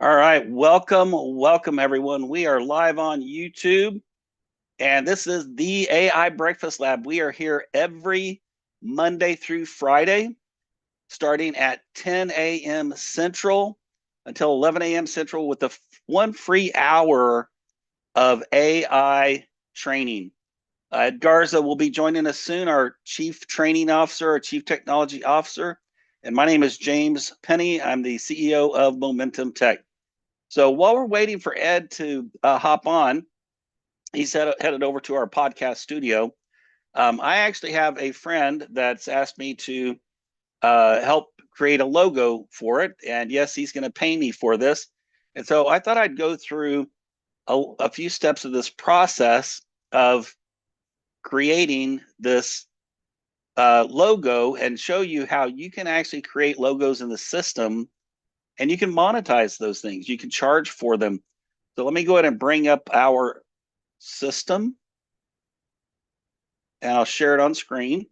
All right, welcome everyone. We are live on YouTube, and this is the AI Breakfast Lab. We are here every Monday through Friday, starting at 10 a.m. Central until 11 a.m. Central, with the one free hour of AI training. Ed Garza will be joining us soon, our Chief Training Officer, our Chief Technology Officer. And my name is James Penny. I'm the CEO of Momentum Tech. So while we're waiting for Ed to hop on, he's headed over to our podcast studio. I actually have a friend that's asked me to help create a logo for it. And yes, he's going to pay me for this. And so I thought I'd go through a few steps of this process of creating this logo and show you how you can actually create logos in the system and you can monetize those things. You can charge for them. So let me go ahead and bring up our system and I'll share it on screen.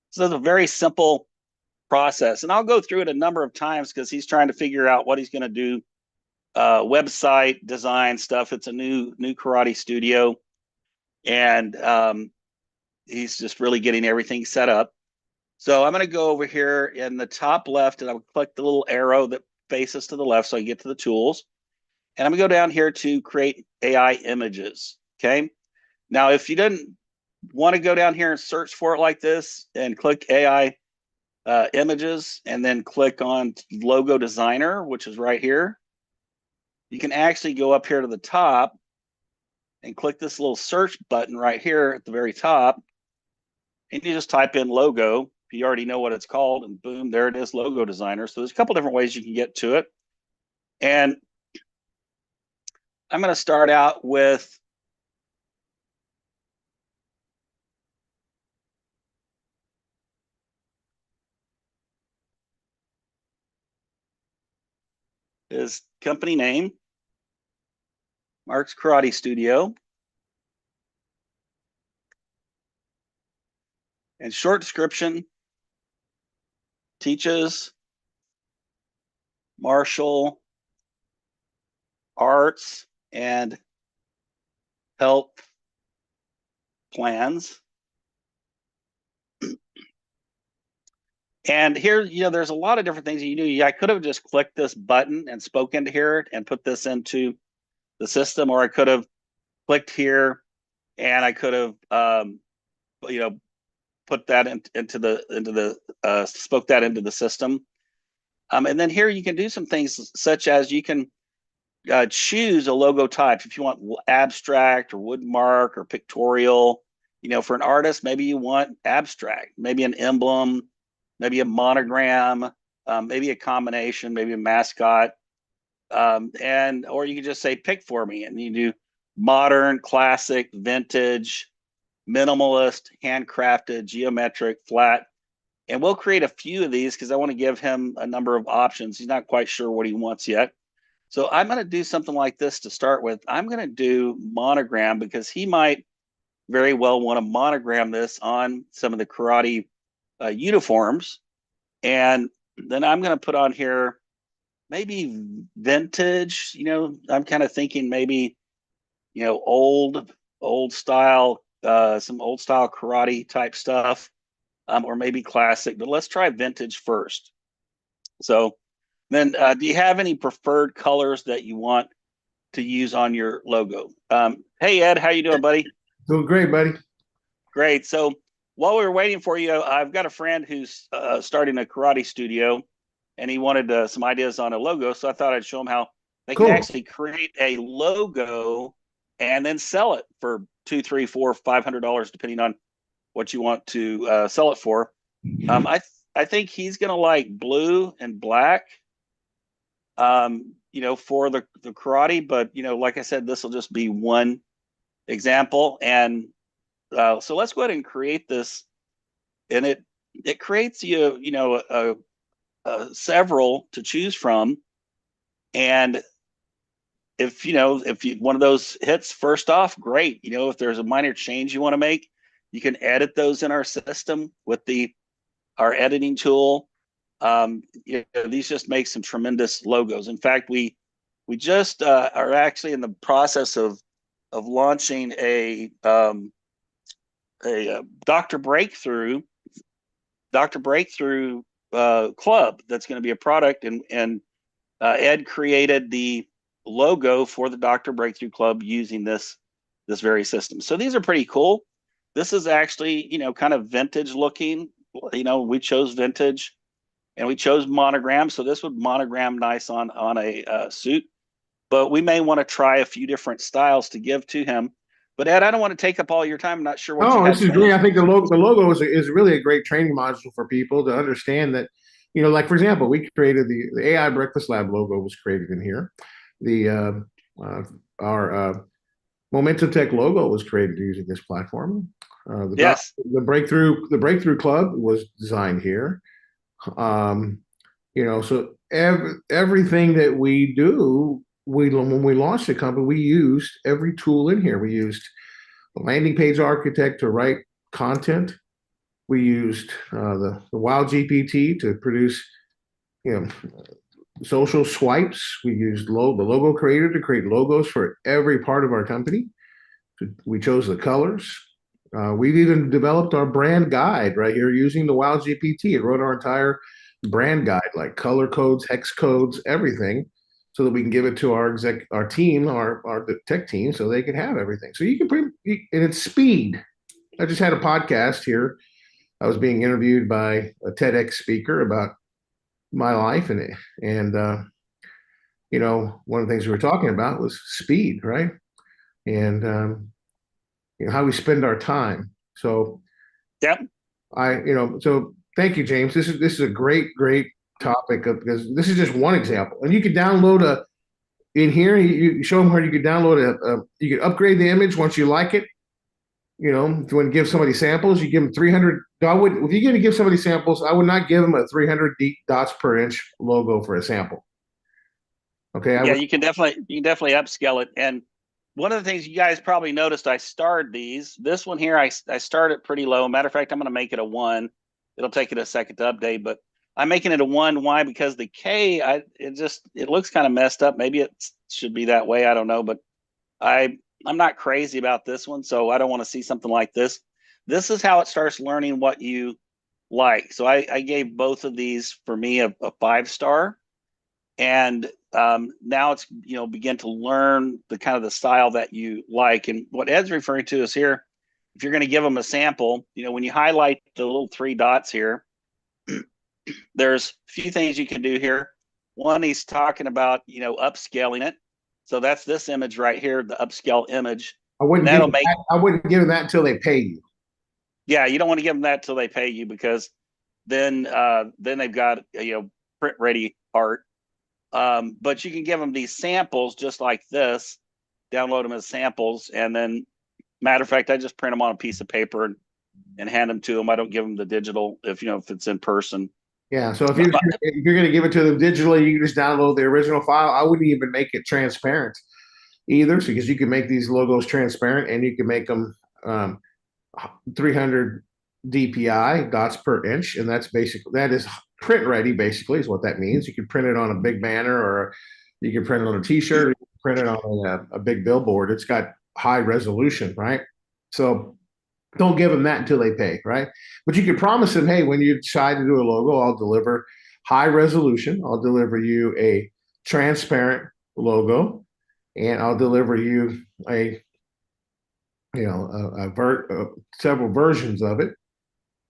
So it's a very simple process. And I'll go through it a number of times because he's trying to figure out what he's going to do. Website design stuff. It's a new karate studio. And he's just really getting everything set up. So I'm going to go over here in the top left and I'll click the little arrow that faces to the left so I get to the tools. And I'm going to go down here to create AI images. Okay. Now, if you didn't want to go down here and search for it like this and click AI images and then click on logo designer, which is right here, you can actually go up here to the top and click this little search button right here at the very top. And you just type in logo. You already know what it's called, and boom, there it is, logo designer. So there's a couple different ways you can get to it. And I'm going to start out with his company name, Mark's Karate Studio. And short description, teaches martial arts and health plans. And here, there's a lot of different things you do. I could have just clicked this button and spoken to here and put this into the system, or I could have clicked here and I could have, put that into the spoke that into the system. And then here you can do some things such as you can choose a logo type if you want abstract or woodmark or pictorial. For an artist, maybe you want abstract, maybe an emblem, maybe a monogram, maybe a combination, maybe a mascot, or you can just say pick for me, and you do modern, classic, vintage, minimalist, handcrafted, geometric, flat. And we'll create a few of these because I want to give him a number of options. He's not quite sure what he wants yet. So I'm going to do something like this to start with. I'm going to do monogram because he might very well want to monogram this on some of the karate uniforms. And then I'm going to put on here maybe vintage. I'm kind of thinking maybe, old style, some old style karate type stuff, or maybe classic. But let's try vintage first. So then, do you have any preferred colors that you want to use on your logo? Hey Ed, how you doing, buddy? Doing great, buddy. Great. So while we were waiting for you, I've got a friend who's starting a karate studio, and he wanted some ideas on a logo. So I thought I'd show him how they can Cool. actually create a logo and then sell it for $2, $3, $4, $500, depending on what you want to sell it for. I think he's gonna like blue and black, for the karate. But like I said, this will just be one example. And so let's go ahead and create this, and it creates several to choose from. And if one of those hits first off, great. If there's a minor change you want to make, you can edit those in our system with our editing tool. These just make some tremendous logos. In fact, we just are actually in the process of launching a Dr. Breakthrough Club that's going to be a product, and Ed created the logo for the Dr. Breakthrough Club using this very system. So these are pretty cool. This is actually kind of vintage looking. We chose vintage, and we chose monogram, so this would monogram nice on a suit. But we may want to try a few different styles to give to him. But Ed, I don't want to take up all your time. I'm not sure what you Oh, had this is planned. great. I think the logo is really a great training module for people to understand that, like for example, we created the AI Breakfast Lab logo was created in here. The our Momentum Tech logo was created using this platform. Yes. The Breakthrough Club was designed here. Um, so everything that we do, when we launched the company, we used every tool in here. We used a landing page architect to write content. We used the Wow GPT to produce, you know, social swipes. We used the logo creator to create logos for every part of our company. We chose the colors. We've even developed our brand guide right here using the Wow GPT. It wrote our entire brand guide, like color codes, hex codes, everything, so that we can give it to our team, our tech team, so they can have everything. So you can and it's speed. I just had a podcast here. I was being interviewed by a TEDx speaker about my life, and one of the things we were talking about was speed, right? And how we spend our time. So Yep. so thank you, James. This is a great topic because this is just one example, and you can download in here. You show them where you could download you could upgrade the image once you like it. If you want to give somebody samples, you give them 300. If you're going to give somebody samples, I would not give them a 300 dots per inch logo for a sample. Okay. Yeah, you can definitely upscale it. And one of the things you guys probably noticed, I starred these. This one here, I started pretty low. Matter of fact, I'm going to make it a 1. It'll take it a second to update, but I'm making it a 1. Why? Because the K, it looks kind of messed up. Maybe it should be that way. I don't know, but I'm not crazy about this one, so I don't want to see something like this. This is how it starts learning what you like. So I gave both of these, for me, a 5-star. And now it's begin to learn the kind of the style that you like. And what Ed's referring to is here, if you're going to give them a sample, when you highlight the little 3 dots here, there's a few things you can do here. One, he's talking about upscaling it. So that's this image right here, the upscale image. I wouldn't give them that until they pay you. Yeah, you don't want to give them that until they pay you, because then they've got print ready art. But you can give them these samples just like this, download them as samples, and then, matter of fact, I just print them on a piece of paper and hand them to them. I don't give them the digital if it's in person. Yeah, so if you're going to give it to them digitally, you can just download the original file. I wouldn't even make it transparent either, because you can make these logos transparent, and you can make them 300 DPI dots per inch, and that is print ready. Basically, is what that means. You can print it on a big banner, or you can print it on a T-shirt, or you can print it on a big billboard. It's got high resolution, right? So don't give them that until they pay, right? But you can promise them, hey, when you decide to do a logo, I'll deliver high resolution. I'll deliver you a transparent logo, and I'll deliver you several versions of it.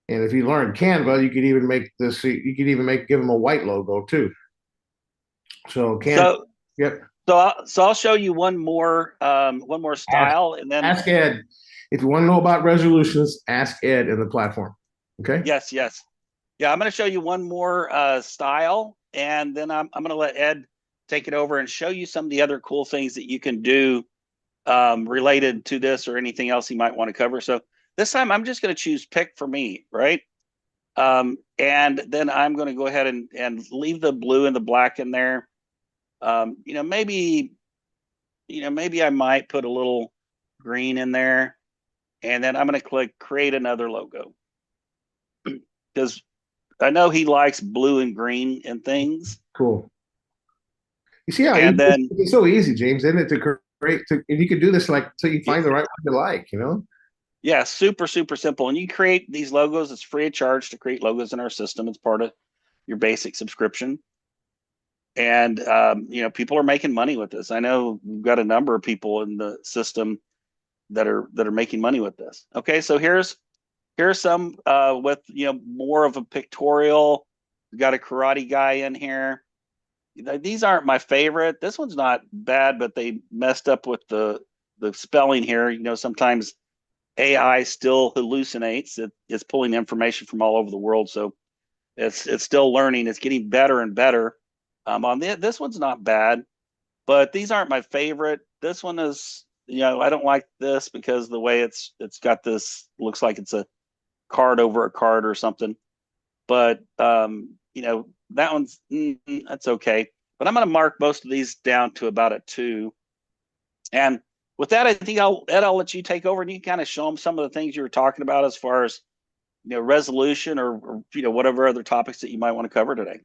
And if you learn Canva, you could even give them a white logo too. So Canva, yep. So I'll show you one more style, and then ask Ed. If you want to know about resolutions, ask Ed in the platform. Okay. Yes. Yeah, I'm going to show you one more style, and then I'm going to let Ed take it over and show you some of the other cool things that you can do related to this, or anything else you might want to cover. So this time I'm just going to choose pick for me, right? And then I'm going to go ahead and leave the blue and the black in there. maybe I might put a little green in there, and then I'm going to click create another logo because I know he likes blue and green and things. Cool. You see how And then it's so easy, James, isn't it, to create? And you can do this like till you find the right one you like, you know? yeah, super, super simple. And you create these logos. It's free of charge to create logos in our system. It's part of your basic subscription. And people are making money with this. I know we've got a number of people in the system that are making money with this. Okay, so here's some with more of a pictorial. We've got a karate guy in here. These aren't my favorite. This one's not bad, but they messed up with the spelling here. Sometimes AI still hallucinates. It's pulling information from all over the world, so it's still learning. It's getting better and better. This one's not bad, but these aren't my favorite. This one is, I don't like this because the way it's got this, looks like it's a card over a card or something. But that one's that's okay. But I'm going to mark most of these down to about a 2. And with that, I think I'll let you take over and you kind of show them some of the things you were talking about as far as resolution or whatever other topics that you might want to cover today.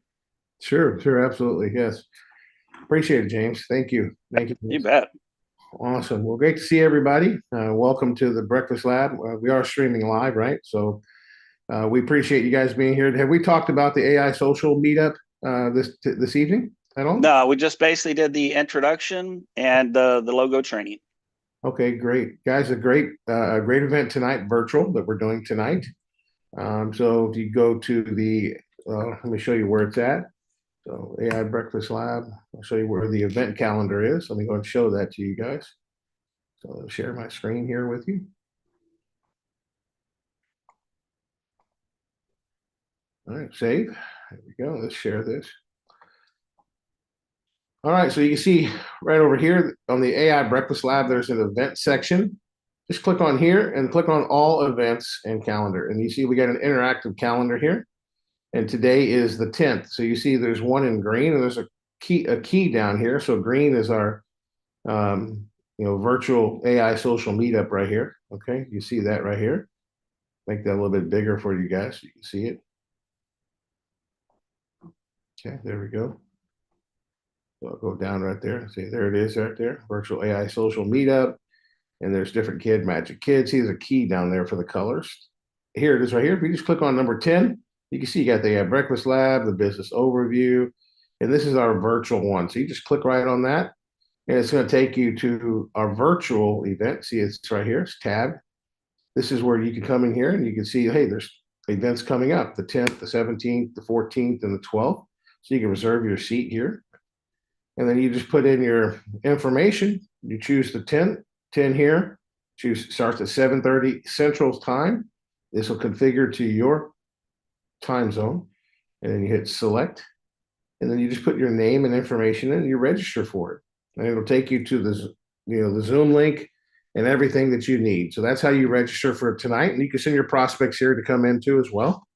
Sure, absolutely, yes. Appreciate it, James. Thank you. You bet. Awesome. Well, great to see everybody. Welcome to the Breakfast Lab. We are streaming live, right? So we appreciate you guys being here. Have we talked about the AI social meetup this evening at all? No, we just basically did the introduction and the logo training. Okay, great, guys. A great event tonight, virtual, that we're doing tonight. So if you go to the, let me show you where it's at. So AI Breakfast Lab. I'll show you where the event calendar is. Let me go and show that to you guys. So I'll share my screen here with you. All right, save. There we go. Let's share this. All right, so you can see right over here on the AI Breakfast Lab, there's an event section. Just click on here and click on all events and calendar. And you see we got an interactive calendar here. And today is the 10th. So you see there's one in green and there's a key down here. So green is our virtual AI social meetup right here. Okay, you see that right here. Make that a little bit bigger for you guys so you can see it. Okay, there we go. So I'll go down right there. See, there it is right there. Virtual AI social meetup. And there's different Magic Kids. See, there's a key down there for the colors. Here it is right here. If you just click on number 10, you can see you got the Breakfast Lab, the business overview, and this is our virtual one. So you just click right on that, and it's going to take you to our virtual event. See, it's right here. It's tab. This is where you can come in here and you can see, hey, there's events coming up, the 10th, the 17th, the 14th, and the 12th. So you can reserve your seat here. And then you just put in your information. You choose the 10 here. Choose starts at 7:30 Central Time. This will configure to your time zone. And then you hit select. And then you just put your name and information in and you register for it. And it'll take you to the Zoom link and everything that you need. So that's how you register for tonight. And you can send your prospects here to come into as well,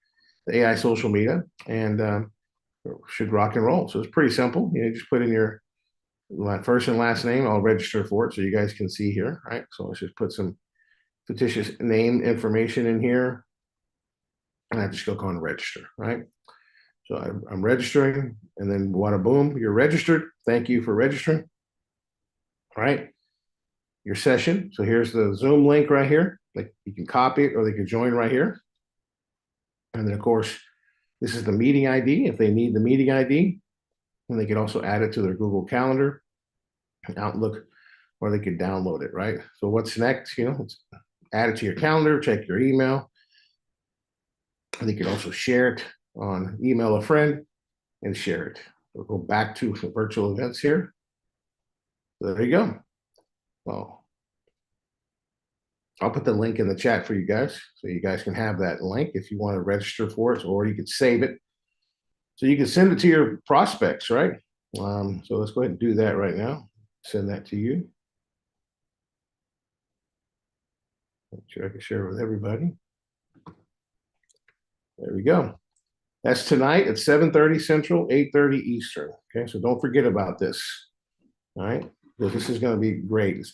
the AI social media, and should rock and roll. So it's pretty simple. You just put in your first and last name. I'll register for it so you guys can see here, right? So let's just put some fictitious name information in here. And I just click on register, right? So I'm registering, and then wada boom, you're registered. Thank you for registering. All right, your session. So here's the Zoom link right here. Like you can copy it or they can join right here. And then of course, this is the meeting ID. If they need the meeting ID, and they can also add it to their Google Calendar, Outlook, or they could download it, right? So what's next? Add it to your calendar, check your email. And they can also share it on email a friend and share it. We'll go back to virtual events here. So there you go. Well, I'll put the link in the chat for you guys so you guys can have that link if you want to register for it, or you could save it so you can send it to your prospects, right? So let's go ahead and do that right now. Send that to you. Make sure I can share it with everybody. There we go. That's tonight at 7:30 Central, 8:30 Eastern. Okay, so don't forget about this. All right, because this is going to be great. It's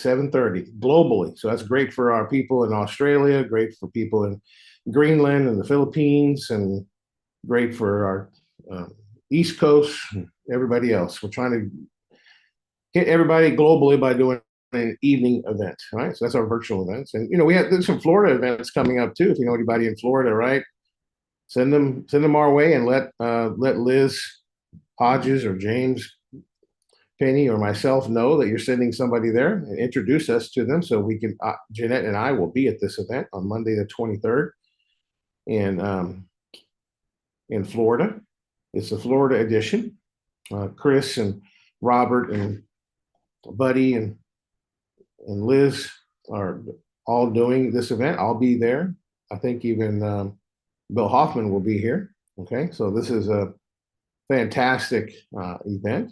7:30 globally, so that's great for our people in Australia, great for people in Greenland and the Philippines, and great for our East Coast, everybody else. We're trying to hit everybody globally by doing an evening event, right? So that's our virtual events, and there's some Florida events coming up too. If you know anybody in Florida, right? Send them our way, and let Liz Hodges or James Penny or myself know that you're sending somebody there, and introduce us to them so we can. Jeanette and I will be at this event on Monday the 23rd in Florida. It's the Florida edition. Chris and Robert and Buddy and Liz are all doing this event. I'll be there. I think even Bill Hoffman will be here. Okay, so this is a fantastic event.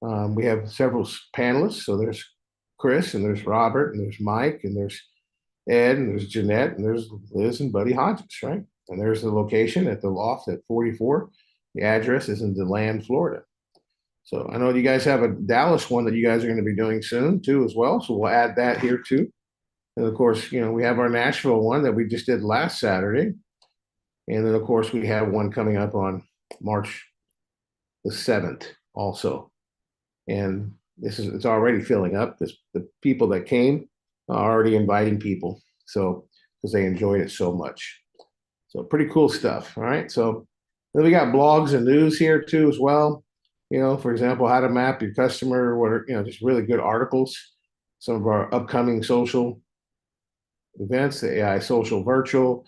We have several panelists. So there's Chris, and there's Robert, and there's Mike, and there's Ed, and there's Jeanette, and there's Liz and Buddy Hodges, right? And there's the location at the loft at 44. The address is in DeLand, Florida. So I know you guys have a Dallas one that you guys are going to be doing soon too as well. So we'll add that here too. And of course, we have our Nashville one that we just did last Saturday. And then of course we have one coming up on March the 7th also. And it's already filling up. The people that came are already inviting people. So because they enjoyed it so much. So pretty cool stuff. All right. So then we got blogs and news here too as well. For example, how to map your customer, what are, just really good articles. Some of our upcoming social events, the AI Social Virtual,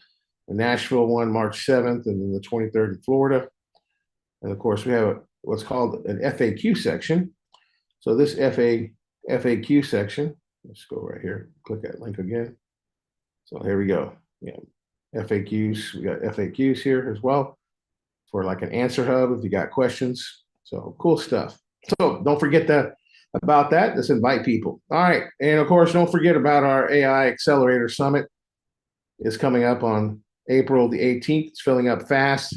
the Nashville one, March 7th, and then the 23rd in Florida. And of course, we have what's called an FAQ section. So this FAQ section, let's go right here, click that link again. So here we go. Yeah, FAQs, we got FAQs here as well for like an answer hub if you got questions. So cool stuff. So don't forget about that. Let's invite people. All right. And of course, don't forget about our AI Accelerator Summit. It's coming up on April the 18th. It's filling up fast.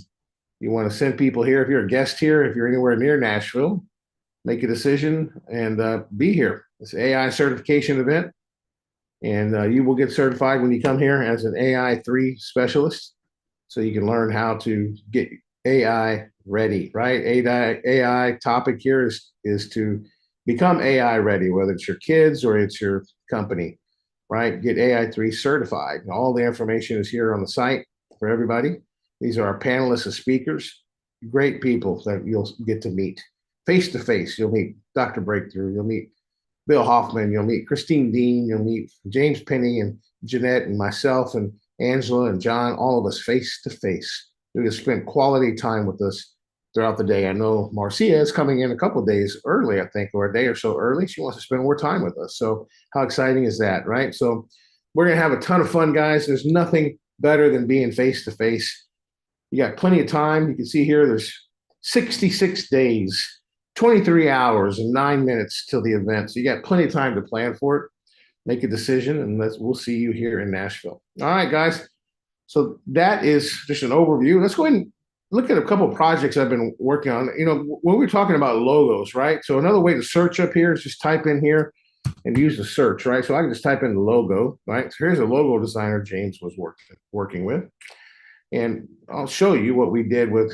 You want to send people here. If you're a guest here, if you're anywhere near Nashville, make a decision and be here. It's an AI certification event. And you will get certified when you come here as an AI 3 specialist. So you can learn how to get AI ready, right? AI topic here is to become AI ready, whether it's your kids or it's your company, right? Get AI 3 certified. All the information is here on the site for everybody. These are our panelists and speakers, great people that you'll get to meet face to face. You'll meet Dr. Breakthrough. You'll meet Bill Hoffman. You'll meet Christine Dean. You'll meet James Penny and Jeanette and myself and Angela and John, all of us face to face. You're going to spend quality time with us throughout the day. I know Marcia is coming in a couple of days early, I think, or a day or so early. She wants to spend more time with us. So how exciting is that, right? So we're going to have a ton of fun, guys. There's nothing better than being face to face. You got plenty of time. You can see here there's 66 days, 23 hours, and 9 minutes till the event. So you got plenty of time to plan for it, make a decision, and we'll see you here in Nashville. All right, guys. So that is just an overview. Let's go ahead and look at a couple of projects I've been working on. When we're talking about logos, right? So another way to search up here is just type in here and use the search, right? So I can just type in the logo, right? So here's a logo designer James was working with. And I'll show you what we did with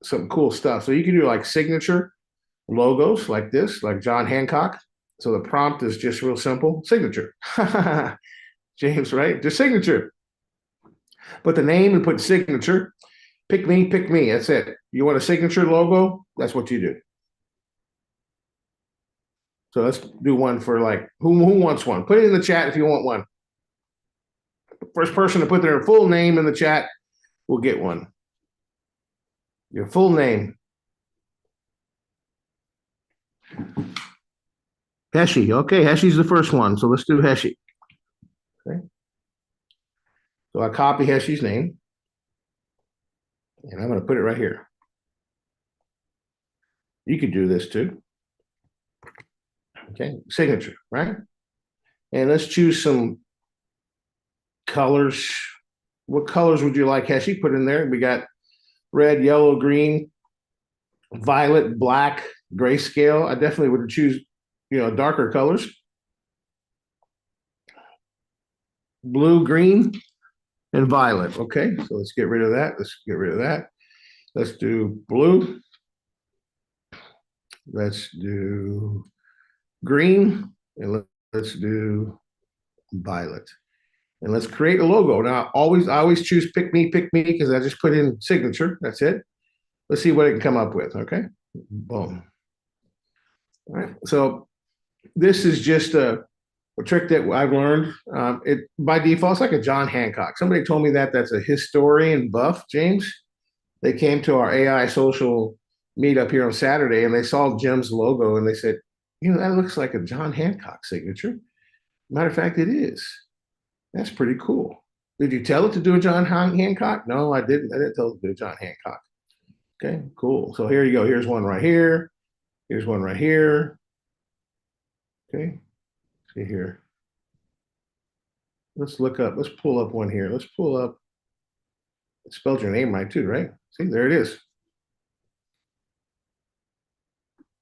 some cool stuff. So you can do like signature logos like this, like John Hancock. So the prompt is just real simple, signature. James, right? Just signature. Put the name and put signature. Pick me. That's it. You want a signature logo? That's what you do. So let's do one for like, who wants one? Put it in the chat if you want one. First person to put their full name in the chat will get one. Your full name. Heshi. Okay, Heshi's the first one. So let's do Heshi. Okay. So I copy Heshi's name. And I'm going to put it right here. You could do this too. Okay, signature, right? And let's choose some colors. what colors would you like, Heshi? Put in there. We got red, yellow, green, violet, black, grayscale. I definitely would choose, darker colors. Blue, green, and violet. Okay, so let's get rid of that. Let's get rid of that. Let's do blue. Let's do green, and let's do violet. And let's create a logo. Now, I always choose pick me because I just put in signature. That's it. Let's see what it can come up with. Okay, boom. All right. So this is just a trick that I've learned. It by default, it's like a John Hancock. Somebody told me that that's a historian buff, James. They came to our AI social meetup here on Saturday and they saw Jim's logo and they said, that looks like a John Hancock signature. Matter of fact, it is. That's pretty cool. Did you tell it to do a John Hancock? No, I didn't. I didn't tell it to do a John Hancock. Okay, cool. So here you go. Here's one right here. Here's one right here. Okay, see here. Let's look up. Let's pull up one here. Let's pull up. It spelled your name right too, right? See, there it is.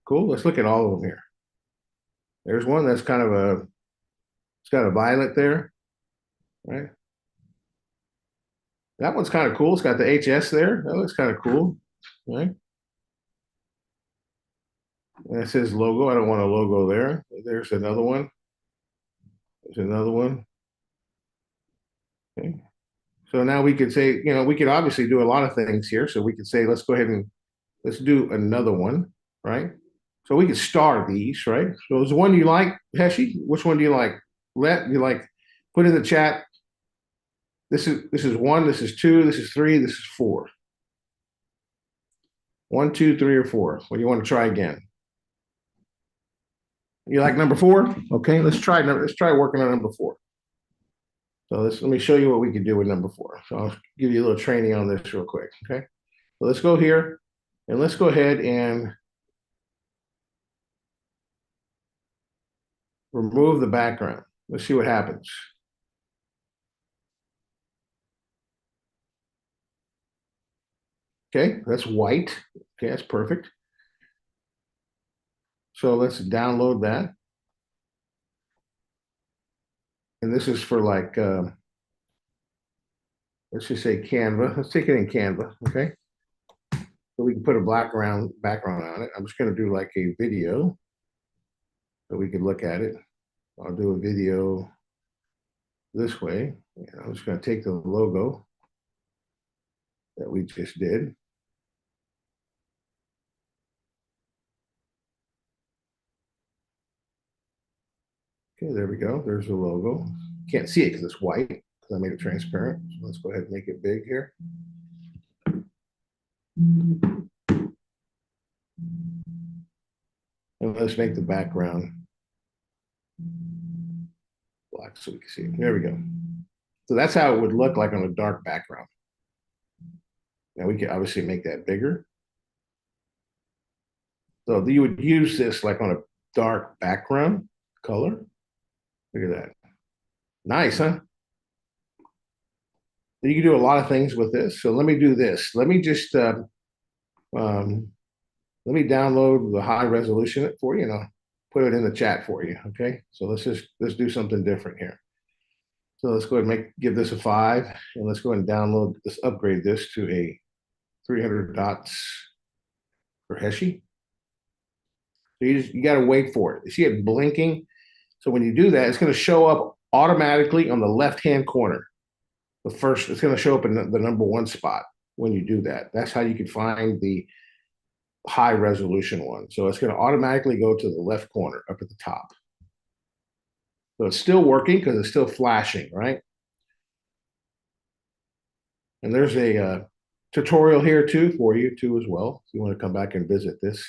Cool. Let's look at all of them here. There's one that's kind of it's got a violet there, right? That one's kind of cool. It's got the HS there. That looks kind of cool, right? And it says logo. I don't want a logo there. There's another one. There's another one. Okay. So now we could say, we could obviously do a lot of things here. So we could say, let's go ahead and let's do another one, right? So we could star these, right? So is the one you like, Heshi? Which one do you like? Put in the chat. This is one, this is two, this is three, this is four. 1, 2, 3, or 4. What do you want to try again? You like number 4? Okay, let's try working on number 4. So let me show you what we can do with number 4. So I'll give you a little training on this real quick. Okay, so let's go here and let's go ahead and remove the background. Let's see what happens. Okay, that's white. Okay, that's perfect. So let's download that. And this is for like, let's just say Canva. Let's take it in Canva, okay? So we can put a background on it. I'm just gonna do like a video so we can look at it. I'll do a video this way. I'm just gonna take the logo that we just did. Okay, there we go. There's the logo. Can't see it because it's white because I made it transparent. So let's go ahead and make it big here. And let's make the background black so we can see it. There we go. So that's how it would look like on a dark background. Now we can obviously make that bigger. So you would use this like on a dark background color. Look at that. Nice, huh? You can do a lot of things with this. So let me do this. Let me just let me download the high resolution for you and I'll put it in the chat for you. Okay. So let's do something different here. So let's go ahead and give this a 5 and let's go ahead and download this, upgrade this to a 300 dots for Heshi. So you got to wait for it. You see it blinking. So when you do that, it's going to show up automatically on the left-hand corner. It's going to show up in the number 1 spot when you do that. That's how you can find the high resolution one. So it's going to automatically go to the left corner up at the top. So it's still working because it's still flashing, right? And there's a tutorial here too for you too as well. If you want to come back and visit this,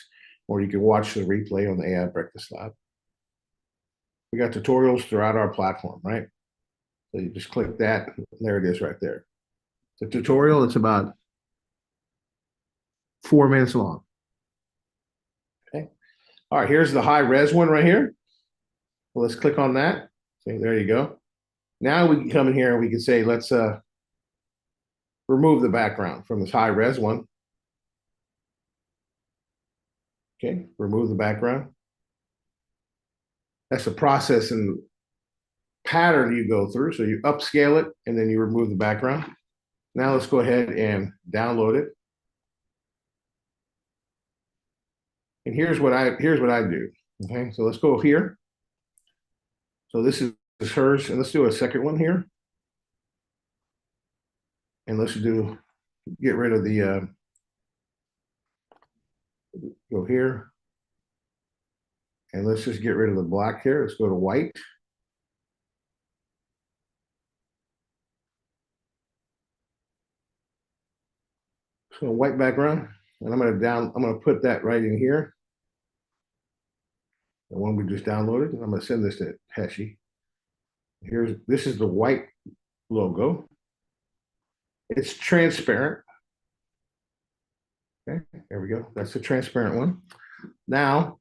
or you can watch the replay on the AI Breakfast Lab. We got tutorials throughout our platform, right? So you just click that, and there it is right there. The tutorial, it's about 4 minutes long. Okay. All right, here's the high res one right here. Well, let's click on that. See, there you go. Now we can come in here and we can say, let's remove the background from this high res one. Okay, remove the background. That's a process and pattern you go through. So you upscale it and then you remove the background. Now let's go ahead and download it. And here's what I do. Okay, so let's go here. So this is hers, and let's do a second one here. And let's get rid of the go here. And let's just get rid of the black here. Let's go to white. So white background, and I'm gonna put that right in here. The one we just downloaded, and I'm gonna send this to Heshi. This is the white logo. It's transparent. Okay, there we go. That's the transparent one. Now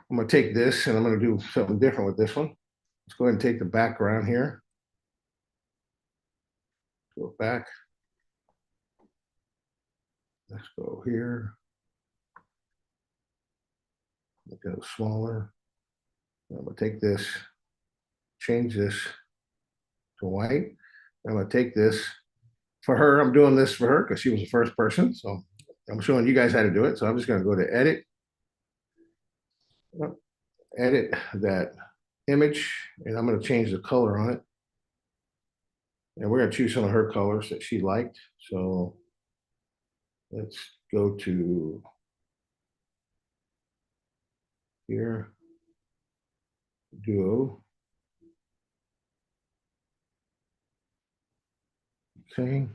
I'm gonna take this and I'm gonna do something different with this one. Let's go ahead and take the background here. Go back. Let's go here. Make it smaller. I'm gonna take this, change this to white. I'm gonna take this for her. I'm doing this for her because she was the first person. So I'm showing you guys how to do it. So I'm just gonna go to edit, edit that image, and I'm gonna change the color on it. And we're gonna choose some of her colors that she liked. So let's go to here, duo. Okay.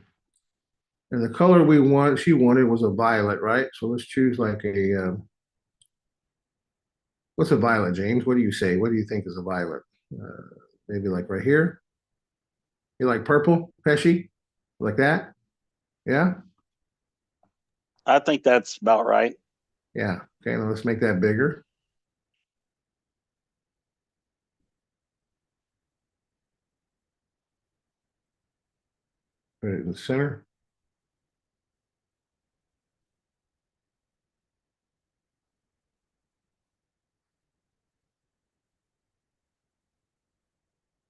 And the color she wanted was a violet, right? So let's choose like what's a violet, James? What do you say? What do you think is a violet? Maybe like right here. You like purple, Pesci? Like that? Yeah? I think that's about right. Yeah. Okay, now let's make that bigger. Put it in the center.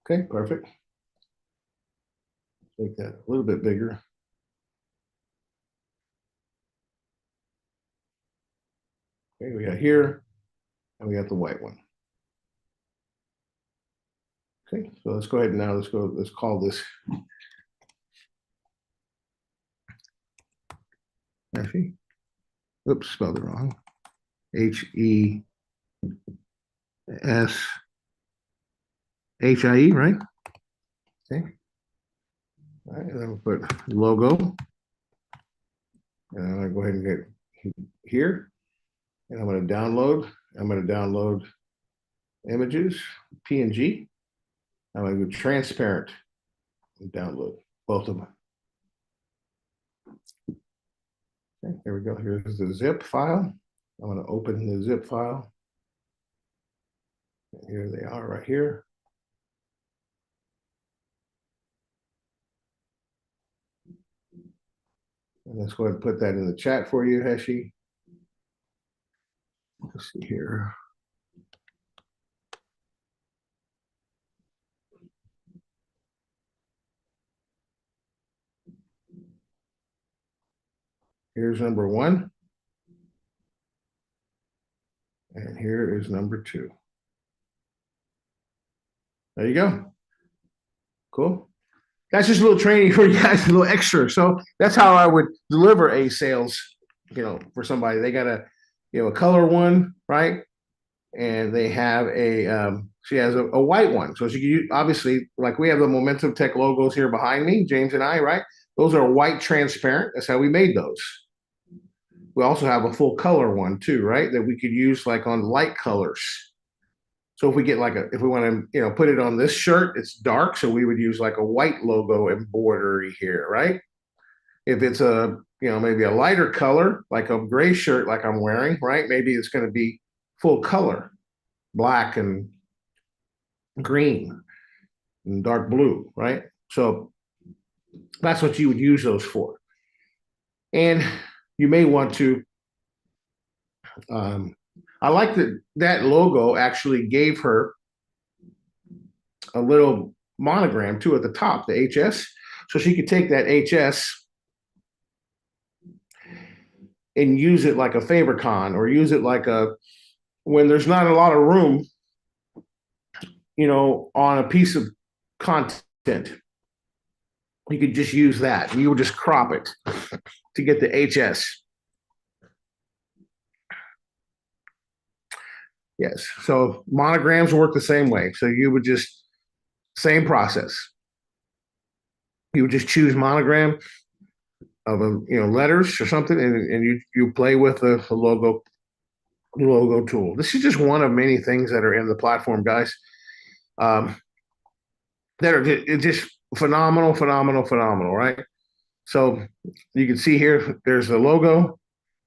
Okay, perfect. Make that a little bit bigger. Okay, we got here, and we got the white one. Okay, so let's go ahead and now let's call this Heshie. Oops, spelled it wrong. Heshie, right? Okay. All right, and then we'll put logo. And I'm gonna go ahead and get here. And I'm gonna download images, PNG. I'm gonna go transparent and download both of them. Okay, here we go. Here's the zip file. I'm gonna open the zip file. And here they are right here. And let's go ahead and put that in the chat for you, Heshie. Let's see here. Here's number 1. And here is number 2. There you go. Cool. That's just a little training for you guys, a little extra. So that's how I would deliver a sales, for somebody. They got a color one, right? And they have she has a white one. So she can use, obviously, like we have the Momentum Tech logos here behind me, James and I, right? Those are white transparent. That's how we made those. We also have a full color one too, right? That we could use like on light colors. So if we get if we want to, put it on this shirt, it's dark. So we would use like a white logo embroidery here, right? If it's maybe a lighter color, like a gray shirt, like I'm wearing, right? Maybe it's going to be full color, black and green and dark blue, right? So that's what you would use those for. And you may want to, I like that that logo actually gave her a little monogram too at the top, the HS. So she could take that HS and use it like a favicon, or use it like a, when there's not a lot of room, on a piece of content, you could just use that and you would just crop it to get the HS. Yes. So monograms work the same way. So you would just, same process. You would just choose monogram of a, letters or something, and you play with the logo tool. This is just one of many things that are in the platform, guys. Um, that are just phenomenal, phenomenal, phenomenal, right? So you can see here, there's the logo.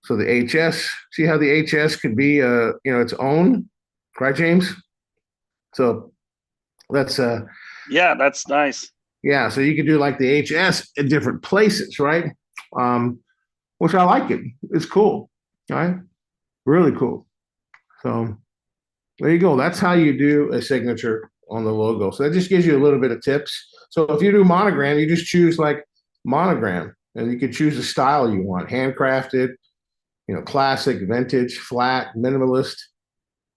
So the HS, see how the HS could be, its own, right, James? So that's Yeah, that's nice. yeah. So you could do like the HS in different places, right? Which I like it. It's cool, right? Really cool. So there you go. That's how you do a signature on the logo. So that just gives you a little bit of tips. So if you do monogram, you just choose like monogram, and you can choose the style you want: handcrafted, classic, vintage, flat, minimalist,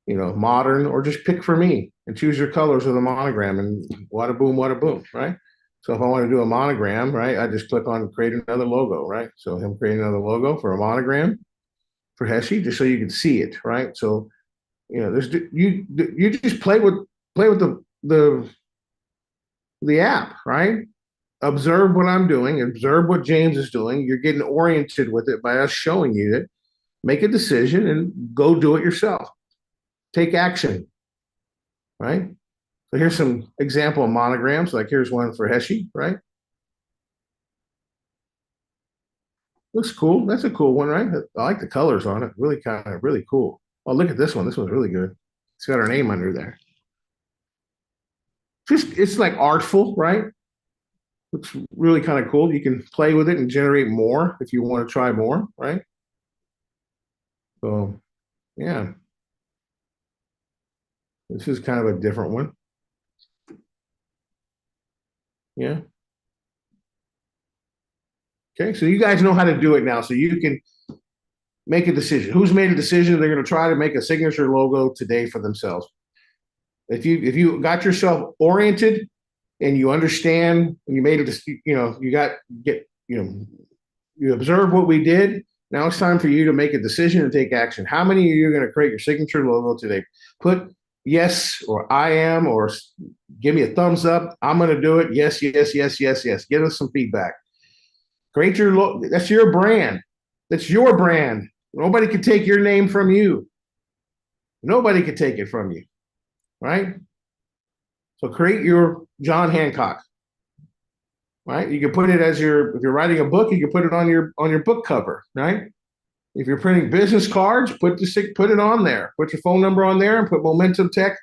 modern, or just pick for me and choose your colors of the monogram, and wada boom, right? So if I want to do a monogram, right, I just click on create another logo, right? So him creating another logo for a monogram for Heshy, just so you can see it, right? So there's you just play with the app, right? Observe what I'm doing, observe what James is doing. You're getting oriented with it by us showing you it. Make a decision and go do it yourself. Take action, right? So here's some example monograms. Like here's one for Heshy, right? Looks cool. That's a cool one, right? I like the colors on it. Really kind of really cool. Oh, look at this one. This one's really good. It's got our name under there. Just it's like artful, right? Looks really kind of cool. You can play with it and generate more if you want to try more, right? So yeah, this is kind of a different one. Yeah. Okay, so you guys know how to do it now. So you can make a decision. Who's made a decision? They're going to try to make a signature logo today for themselves. If you got yourself oriented and you understand and you made it, you observe what we did. Now it's time for you to make a decision and take action. How many of you are going to create your signature logo today? Put yes, or I am, or give me a thumbs up. I'm going to do it. Yes, yes, yes, yes, yes. Give us some feedback. Create your logo. That's your brand. That's your brand. Nobody can take your name from you. Nobody can take it from you, right? So create your John Hancock, right? You can put it as if you're writing a book, you can put it on your book cover, right? If you're printing business cards, put it on there. Put your phone number on there and put Momentum Tech.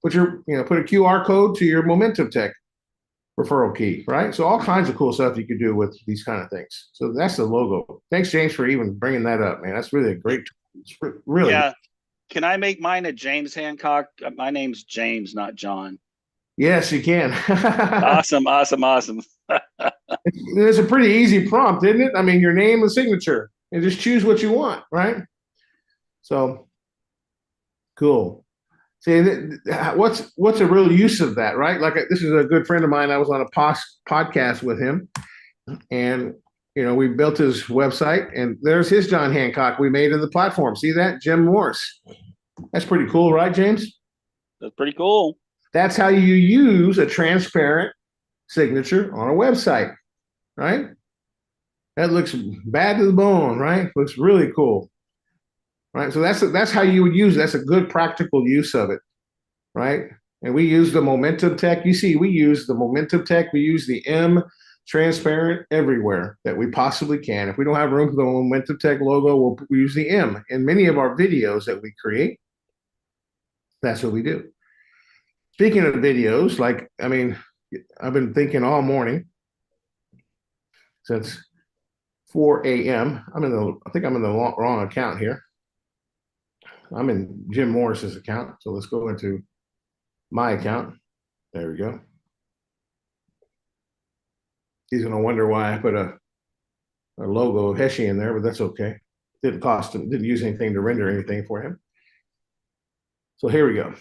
Put a QR code to your Momentum Tech referral key, right? So all kinds of cool stuff you could do with these kind of things. So that's the logo. Thanks, James, for even bringing that up, man. That's really a great, really. Yeah. Can I make mine a James Hancock? My name's James, not John. Yes, you can. Awesome, awesome, awesome. It's a pretty easy prompt, isn't it? I mean, your name and signature, and just choose what you want, right? So cool. See, what's a real use of that, right? Like this is a good friend of mine. I was on a podcast with him, and we built his website, and there's his John Hancock we made in the platform. See that? Jim Morse. That's pretty cool, right, James? That's pretty cool. That's how you use a transparent signature on a website, right? That looks bad to the bone, right? Looks really cool, right? So that's how you would use it. That's a good practical use of it, right? And we use the Momentum Tech. You see, we use the Momentum Tech. We use the M transparent everywhere that we possibly can. If we don't have room for the Momentum Tech logo, we'll use the M. In many of our videos that we create, that's what we do. Speaking of videos, I've been thinking all morning since 4 a.m. I think I'm in the wrong account here. I'm in Jim Morris's account. So let's go into my account. There we go. He's going to wonder why I put a logo of Heshy in there, but that's okay. Didn't cost him, didn't use anything to render anything for him. So here we go.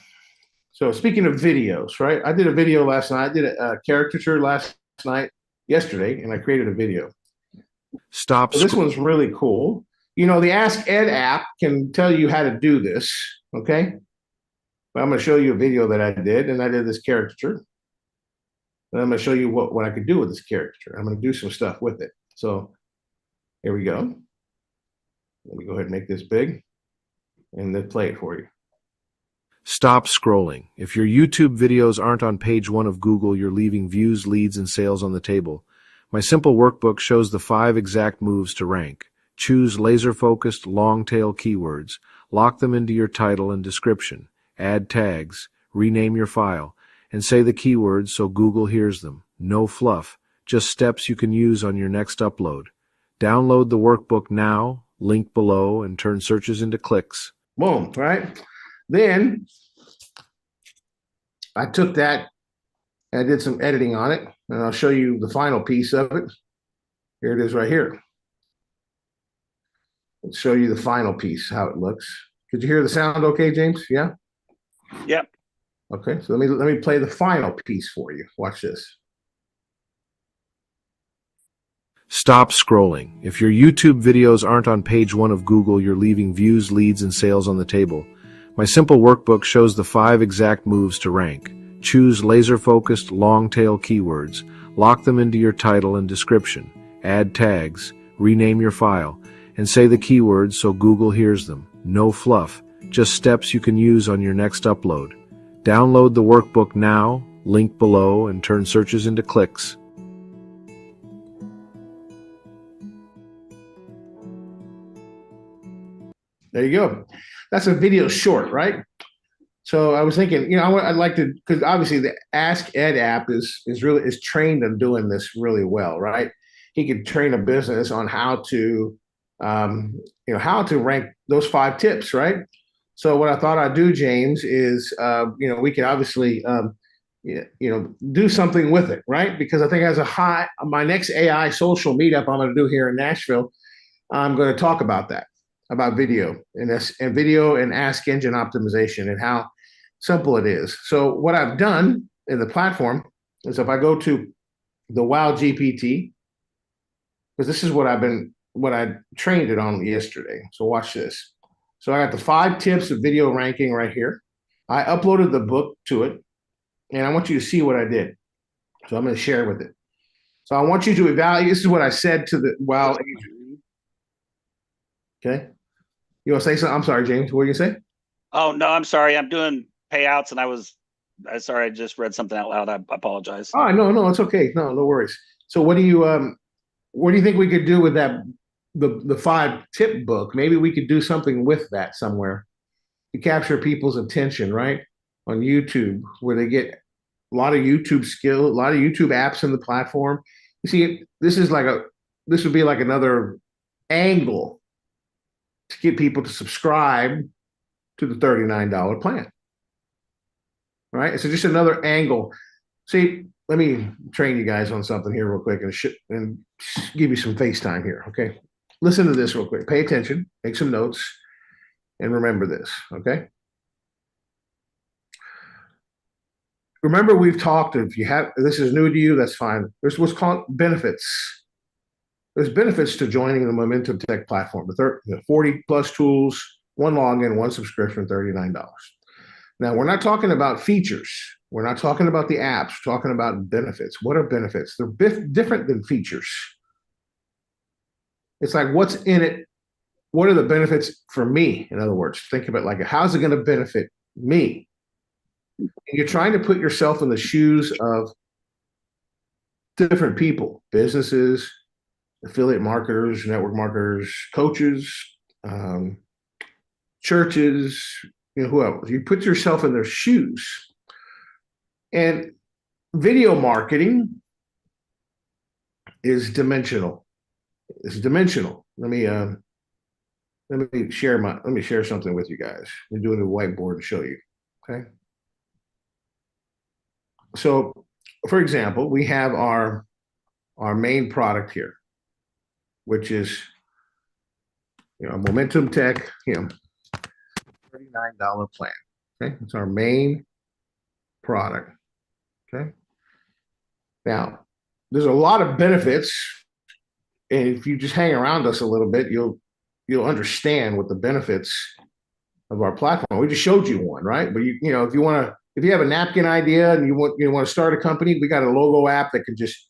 So speaking of videos, right? I did a video last night. I did a caricature yesterday, and I created a video. Stop. So this one's really cool. You know, the Ask Ed app can tell you how to do this, okay? But I'm going to show you a video that I did, and I did this caricature. And I'm going to show you what I could do with this caricature. I'm going to do some stuff with it. So here we go. Let me go ahead and make this big and then play it for you. Stop scrolling. If your YouTube videos aren't on page 1 of Google, you're leaving views, leads, and sales on the table. My simple workbook shows the 5 exact moves to rank. Choose laser-focused, long-tail keywords. Lock them into your title and description. Add tags. Rename your file. And say the keywords so Google hears them. No fluff. Just steps you can use on your next upload. Download the workbook now, link below, and turn searches into clicks. Boom, right? Then I took that and I did some editing on it, and I'll show you the final piece of it. Here it is right here. Let's show you the final piece, how it looks. Could you hear the sound okay, James? Yeah? Yep. Okay, so let me play the final piece for you. Watch this. Stop scrolling. If your YouTube videos aren't on page 1 of Google, you're leaving views, leads, and sales on the table. My simple workbook shows the 5 exact moves to rank. Choose laser-focused, long-tail keywords. Lock them into your title and description. Add tags. Rename your file. And say the keywords so Google hears them. No fluff. Just steps you can use on your next upload. Download the workbook now, link below, and turn searches into clicks. There you go. That's a video short, right? So I was thinking, you know, I'd like to, because obviously the Ask Ed app is trained on doing this really well, right? He could train a business on how to, how to rank those 5 tips, right? So what I thought I'd do, James, is, we could obviously, do something with it, right? Because I think as my next AI social meetup I'm going to do here in Nashville, I'm going to talk about that, about video and video and ask engine optimization and how simple it is. So what I've done in the platform is if I go to the Wow GPT, because this is what I trained it on yesterday. So watch this. So I got the 5 tips of video ranking right here. I uploaded the book to it, and I want you to see what I did. So I'm going to share with it. So I want you to evaluate. This is what I said to the Wow agent. Okay. You want to say something? I'm sorry, James. What are you going to say? Oh, no, I'm sorry. I'm doing payouts, and I'm sorry. I just read something out loud. I apologize. Oh, no, it's okay. No worries. So what do you think we could do with that, the 5 tip book? Maybe we could do something with that somewhere to capture people's attention, right? On YouTube, where they get a lot of YouTube skill, a lot of YouTube apps in the platform. You see, this would be like another angle to get people to subscribe to the $39 plan, right? So just another angle. See, let me train you guys on something here real quick and give you some FaceTime here, okay? Listen to this real quick. Pay attention, make some notes, and remember this, okay? Remember, we've talked, if this is new to you, that's fine. There's what's called benefits. There's benefits to joining the Momentum Tech platform. The 40 plus tools, 1 login, 1 subscription, $39. Now, we're not talking about features. We're not talking about the apps. We're talking about benefits. What are benefits? They're different than features. It's like, what's in it? What are the benefits for me? In other words, think of it like, how's it going to benefit me? And you're trying to put yourself in the shoes of different people, businesses, affiliate marketers, network marketers, coaches, churches, whoever. You put yourself in their shoes. And video marketing is dimensional. It's dimensional. Let me share something with you guys. I'm doing a whiteboard to show you. Okay. So, for example, we have our main product here, which is Momentum Tech, $39 plan. Okay, it's our main product. Okay. Now, there's a lot of benefits, and if you just hang around us a little bit, you'll understand what the benefits of our platform. We just showed you one, right? But if you have a napkin idea and you want to start a company, we got a logo app that can just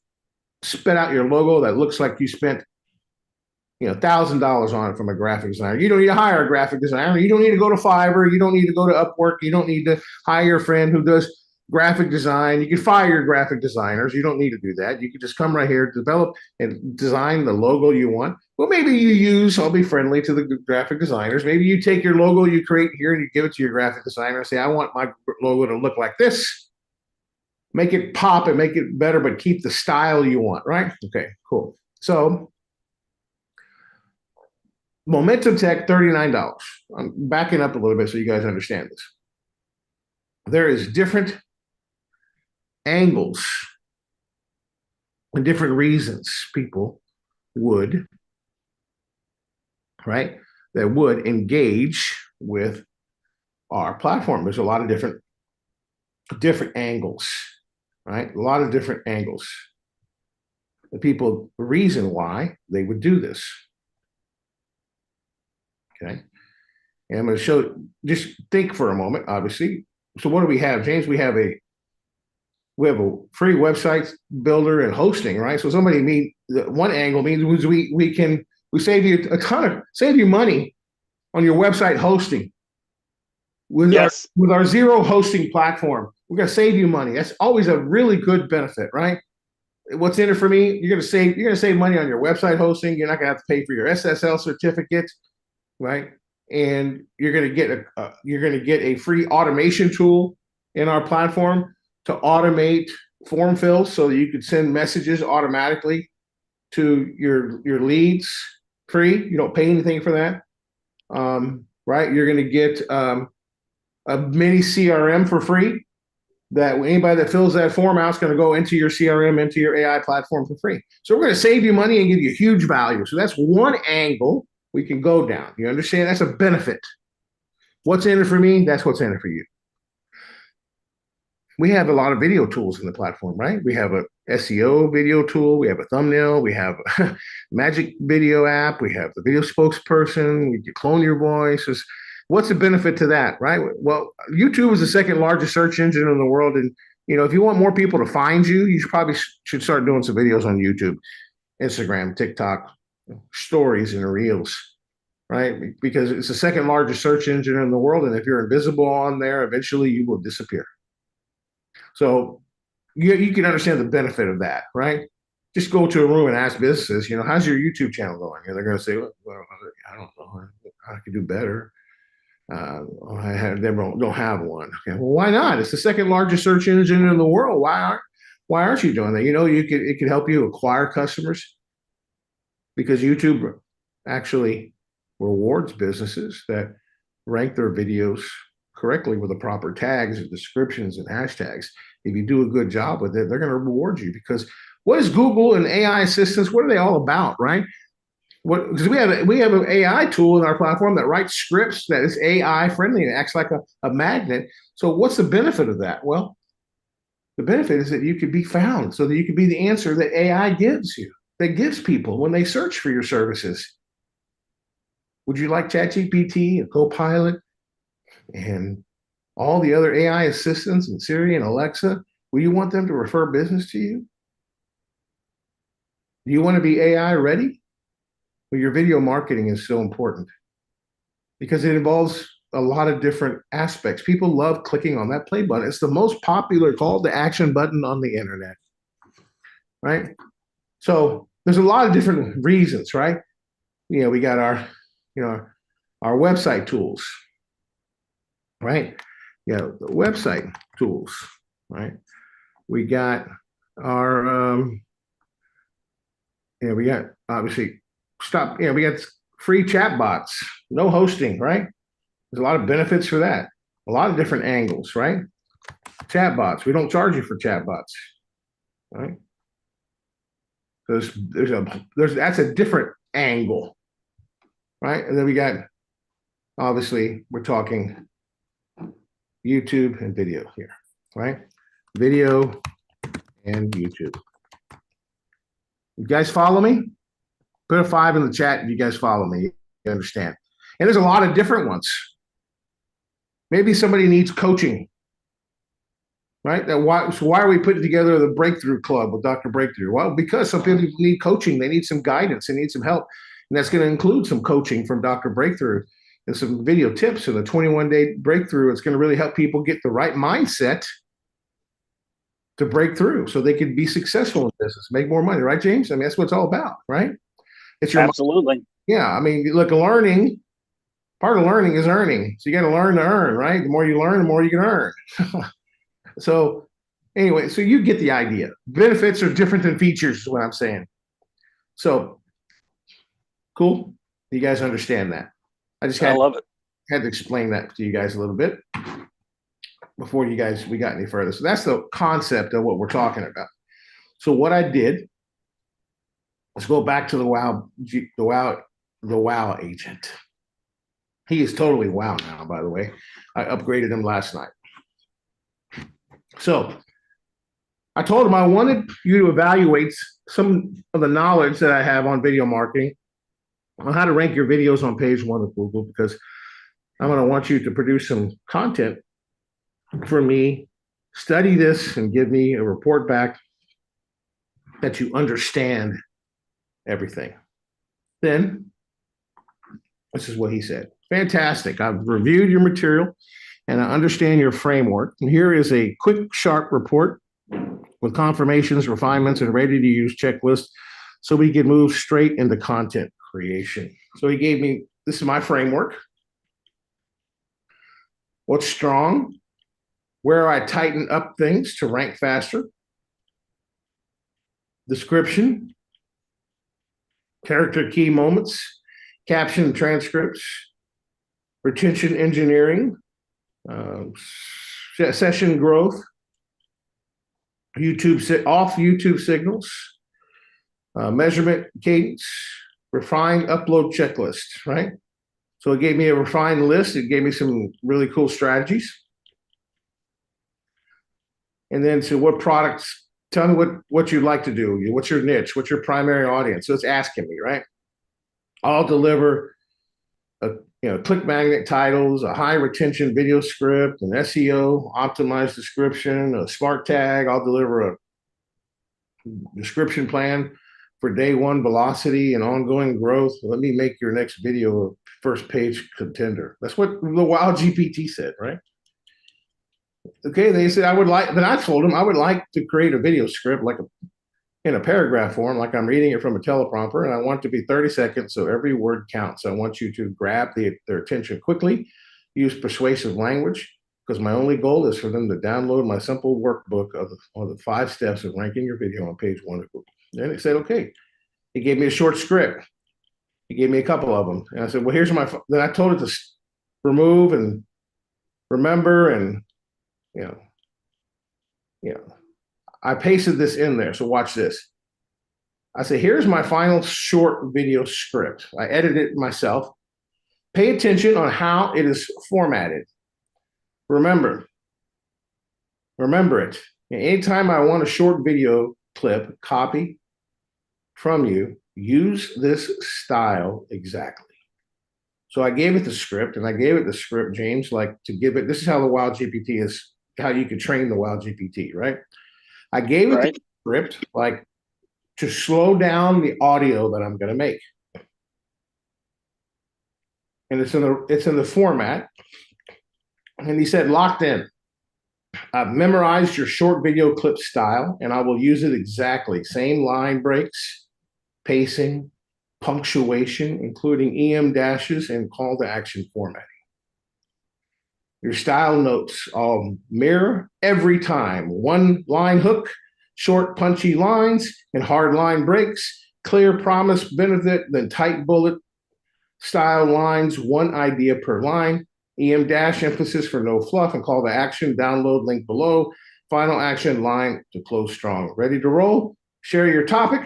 spit out your logo that looks like you spent $1,000 on it from a graphic designer. You don't need to hire a graphic designer. You don't need to go to Fiverr. You don't need to go to Upwork. You don't need to hire a friend who does graphic design. You can fire your graphic designers. You don't need to do that. You can just come right here, develop and design the logo you want. Well, maybe I'll be friendly to the graphic designers. Maybe you take your logo you create here and you give it to your graphic designer and say, I want my logo to look like this. Make it pop and make it better, but keep the style you want, right? Okay, cool. So Momentum Tech, $39. I'm backing up a little bit so you guys understand this. There is different angles and different reasons people would, right, that would engage with our platform. There's a lot of different angles, right? A lot of different angles. The people, the reason why they would do this. Okay. And I'm going to show, just think for a moment, obviously. So what do we have, James? We have a free website builder and hosting, right? So one angle means we save you money on your website hosting with our zero hosting platform. We're going to save you money. That's always a really good benefit, right? What's in it for me? You're going to save money on your website hosting. You're not going to have to pay for your SSL certificate, right? And you're going to get a free automation tool in our platform to automate form fills so that you could send messages automatically to your leads free. You don't pay anything for that, right? You're going to get a mini CRM for free that anybody that fills that form out is going to go into your CRM, into your AI platform for free. So we're going to save you money and give you huge value. So that's one angle we can go down. You understand? That's a benefit. What's in it for me? That's what's in it for you. We have a lot of video tools in the platform, right? We have a SEO video tool. We have a thumbnail. We have a magic video app. We have the video spokesperson. You clone your voice. What's the benefit to that, right? Well, YouTube is the second largest search engine in the world. And, if you want more people to find you, you probably should start doing some videos on YouTube, Instagram, TikTok, stories and reels, right? Because it's the second largest search engine in the world. And if you're invisible on there, eventually you will disappear. So you can understand the benefit of that, right? Just go to a room and ask businesses, how's your YouTube channel going? And they're going to say, well, I don't know. I could do better. I don't have one. Okay, well, why not? It's the second largest search engine in the world. Why aren't you doing that? It could help you acquire customers because YouTube actually rewards businesses that rank their videos correctly with the proper tags and descriptions and hashtags. If you do a good job with it, they're going to reward you because what is Google and AI assistants? What are they all about, right? Because we have an AI tool in our platform that writes scripts that is AI friendly and acts like a magnet. So what's the benefit of that? Well, the benefit is that you could be found so that you could be the answer that AI gives you, that gives people when they search for your services. Would you like ChatGPT and Copilot and all the other AI assistants and Siri and Alexa? Will you want them to refer business to you? Do you want to be AI ready? Well, your video marketing is so important because it involves a lot of different aspects. People love clicking on that play button. It's the most popular call to action button on the internet, right? So there's a lot of different reasons, right? We got our website tools, right? The website tools, right? We got our, we got obviously stop, we got free chat bots, no hosting, right? There's a lot of benefits for that. A lot of different angles, right? Chat bots. We don't charge you for chat bots, right? That's a different angle, right? And then we got, obviously, we're talking YouTube and video here, right? Video and YouTube. You guys follow me? Put a 5 in the chat if you guys follow me. You understand. And there's a lot of different ones. Maybe somebody needs coaching, right? So why are we putting together the Breakthrough Club with Dr. Breakthrough? Well, because some people need coaching. They need some guidance. They need some help. And that's going to include some coaching from Dr. Breakthrough and some video tips and a 21-day breakthrough. It's going to really help people get the right mindset to break through so they can be successful in business, make more money, right, James? I mean, that's what it's all about, right? It's your Absolutely. Yeah, I mean, look, learning, part of learning is earning. So you got to learn to earn, right? The more you learn, the more you can earn. So anyway, so you get the idea. Benefits are different than features is what I'm saying. So cool. You guys understand that? I love it. Had to explain that to you guys a little bit before we got any further. So that's the concept of what we're talking about. So what I did, let's go back to the wow agent. He is totally wow now, by the way. I upgraded him last night. So I told him I wanted you to evaluate some of the knowledge that I have on video marketing, on how to rank your videos on page 1 of Google, because I'm going to want you to produce some content for me, study this, and give me a report back that you understand everything. Then, this is what he said. Fantastic. I've reviewed your material and I understand your framework. And here is a quick, sharp report with confirmations, refinements, and ready-to-use checklist so we can move straight into content creation. So he gave me, this is my framework. What's strong? Where I tighten up things to rank faster. Description. Character key moments. Caption transcripts. Retention engineering. Session growth. Off YouTube signals. Measurement cadence. Refined upload checklist, right? So it gave me a refined list. It gave me some really cool strategies. And then, so what products, tell me what you'd like to do. What's your niche? What's your primary audience? So it's asking me, right? I'll deliver click magnet titles, a high retention video script, an SEO optimized description, a smart tag. I'll deliver a description plan for day 1 velocity and ongoing growth. Let me make your next video a first page contender. That's what the Wow GPT said, right? Okay, they said then I told them I would like to create a video script in a paragraph form, like I'm reading it from a teleprompter, and I want it to be 30 seconds, so every word counts. I want you to grab their attention quickly, use persuasive language, because my only goal is for them to download my simple workbook of the 5 steps of ranking your video on page 1 of Google. Then he said, okay. He gave me a short script. He gave me a couple of them. And I said, well, then I told it to remove and remember and, I pasted this in there. So watch this. I said, here's my final short video script. I edited it myself. Pay attention on how it is formatted. Remember it. Anytime I want a short video clip, copy from you, use this style exactly. So I gave it the script, and I gave it the script, James, this is how the Wow GPT is, how you could train the Wow GPT, right? I gave it the script, to slow down the audio that I'm going to make. And it's in the format. And he said, locked in. I've memorized your short video clip style, and I will use it exactly. Same line breaks, pacing, punctuation, including EM dashes and call to action formatting. Your style notes all mirror every time. 1 line hook, short punchy lines, and hard line breaks, clear promise benefit, then tight bullet style lines, one idea per line. EM dash emphasis for no fluff and call to action. Download link below. Final action line to close strong. Ready to roll? Share your topic,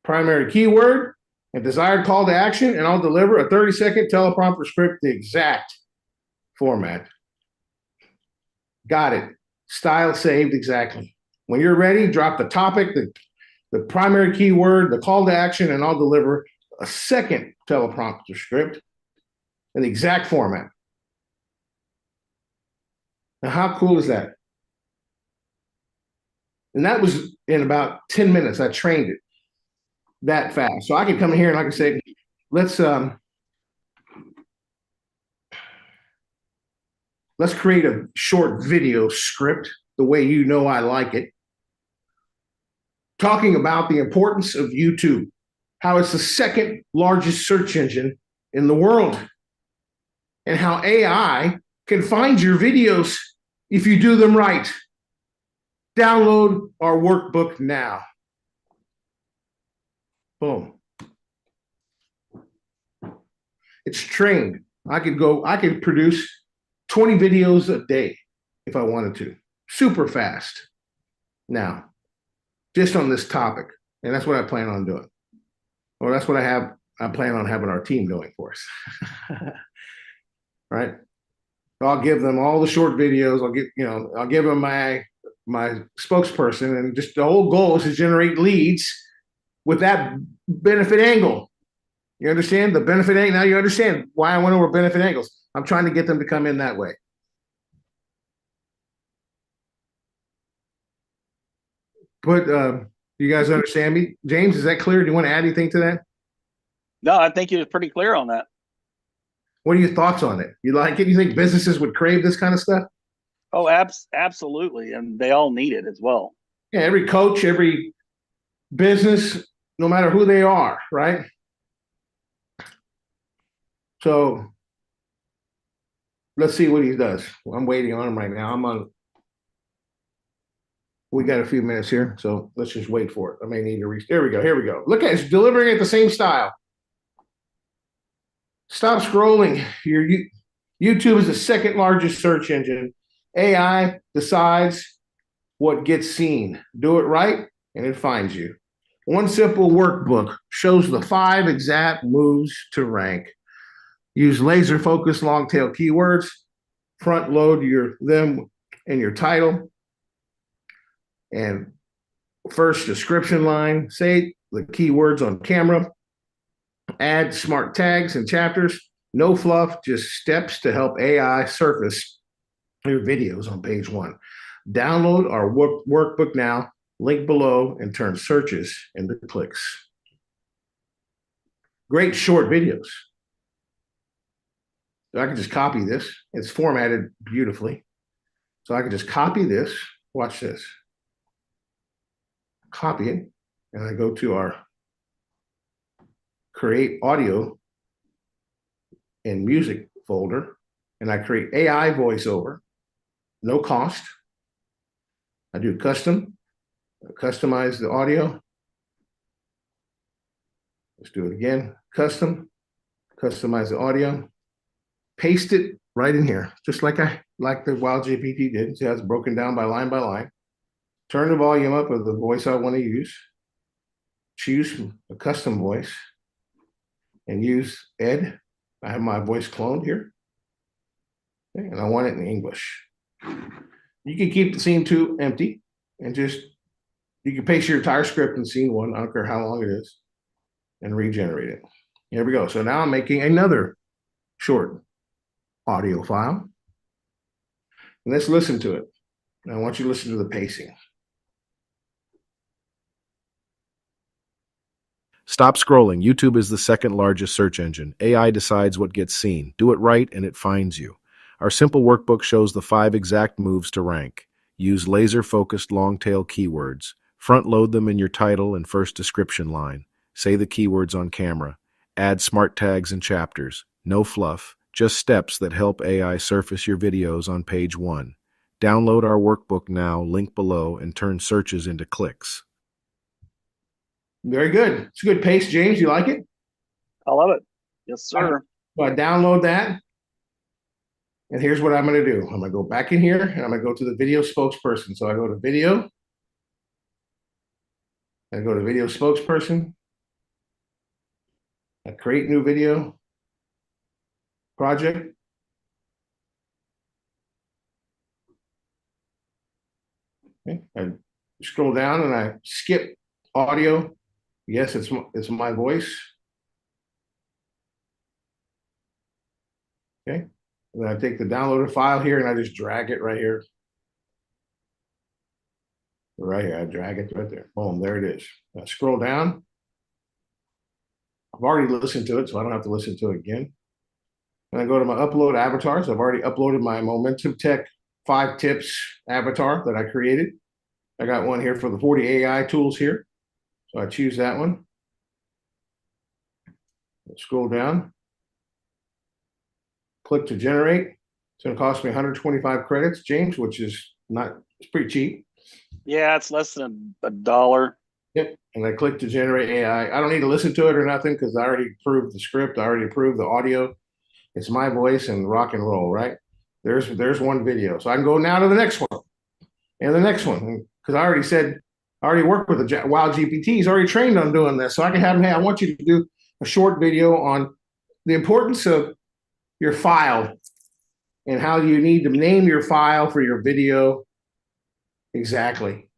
primary keyword, and desired call to action, and I'll deliver a 30-second teleprompter script, the exact format. Got it. Style saved exactly. When you're ready, drop the topic, the primary keyword, the call to action, and I'll deliver a second teleprompter script in the exact format. Now, how cool is that? And that was in about 10 minutes. I trained it that fast. So I can come in here and I can say, let's create a short video script the way you know I like it, talking about the importance of YouTube, how it's the second largest search engine in the world, and how AI can find your videos if you do them right. Download our workbook now. Boom. It's trained. I could produce 20 videos a day if I wanted to. Super fast. Now, just on this topic. And that's what I plan on doing. Or that's what I plan on having our team doing for us. Right? I'll give them all the short videos. I'll give them my spokesperson, and just the whole goal is to generate leads with that benefit angle. You understand the benefit angle? Now you understand why I went over benefit angles. I'm trying to get them to come in that way. But you guys understand me? James, is that clear? Do you want to add anything to that? No, I think you were pretty clear on that. What are your thoughts on it? You like it? You think businesses would crave this kind of stuff? Oh, absolutely. And they all need it as well. Yeah, every coach, every business, no matter who they are, right? So let's see what he does. I'm waiting on him right now. We got a few minutes here, so let's just wait for it. I may need to reach. There we go. Here we go. Look at it. It's delivering it the same style. Stop scrolling. Your YouTube is the second largest search engine. AI decides what gets seen. Do it right, and it finds you. One simple workbook shows the 5 exact moves to rank. Use laser-focused long-tail keywords. Front load them in your title. And first description line. Say the keywords on camera. Add smart tags and chapters. No fluff, just steps to help AI surface your videos on page 1. Download our workbook now, link below, and turn searches into clicks. Great short videos. So I can just copy this. It's formatted beautifully. So I can just copy this. Watch this. Copy it, and I go to our create audio and music folder, and I create AI voiceover, no cost. I do custom, customize the audio. Let's do it again. Custom, customize the audio, paste it right in here, just like the WildGPT did. See how it's broken down by line by line. Turn the volume up of the voice I want to use. Choose a custom voice and use Ed. I have my voice cloned here. Okay, and I want it in English. You can keep the scene 2 empty and you can paste your entire script in scene 1. I don't care how long it is, and regenerate it. Here we go. So now I'm making another short audio file. And let's listen to it. And I want you to listen to the pacing. Stop scrolling. YouTube is the second largest search engine. AI decides what gets seen. Do it right and it finds you. Our simple workbook shows the 5 exact moves to rank. Use laser-focused long-tail keywords. Front-load them in your title and first description line. Say the keywords on camera. Add smart tags and chapters. No fluff, just steps that help AI surface your videos on page 1. Download our workbook now, link below, and turn searches into clicks. Very good. It's a good pace, James. You like it? I love it. Yes, sir. So I download that. And here's what I'm going to do. I'm going to go back in here and I'm going to go to the video spokesperson. So I go to video. I go to video spokesperson. I create new video project. Okay. I scroll down and I skip audio. Yes, it's my voice. Okay. And then I take the downloaded file here and I just drag it right here. Right here, I drag it right there. Boom, there it is. I scroll down. I've already listened to it, so I don't have to listen to it again. And I go to my upload avatars. I've already uploaded my Momentum Tech 5 tips avatar that I created. I got one here for the 40 AI tools here. So I choose that one. Scroll down. Click to generate. It's going to cost me 125 credits, James, which is it's pretty cheap. Yeah, it's less than $1. Yep. And I click to generate AI. I don't need to listen to it or nothing because I already approved the script. I already approved the audio. It's my voice and rock and roll, right? There's one video. So I can go now to the next one and the next one because I already worked with the Wow GPT. He's already trained on doing this. So I can have him, hey, I want you to do a short video on the importance of your file and how you need to name your file for your video exactly,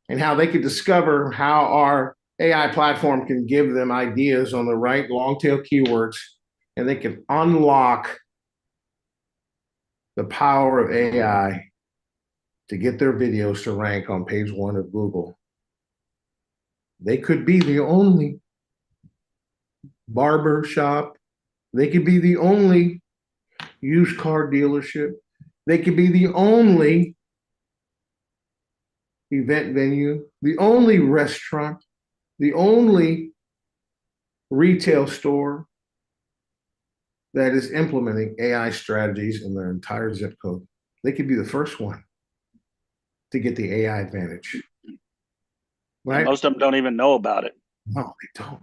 and how they could discover how our AI platform can give them ideas on the right long tail keywords, and they can unlock the power of AI to get their videos to rank on page 1 of Google. They could be the only barber shop. They could be the only used car dealership. They could be the only event venue, the only restaurant, the only retail store that is implementing AI strategies in their entire zip code. They could be the first one to get the AI advantage. Right? Most of them don't even know about it. No, they don't.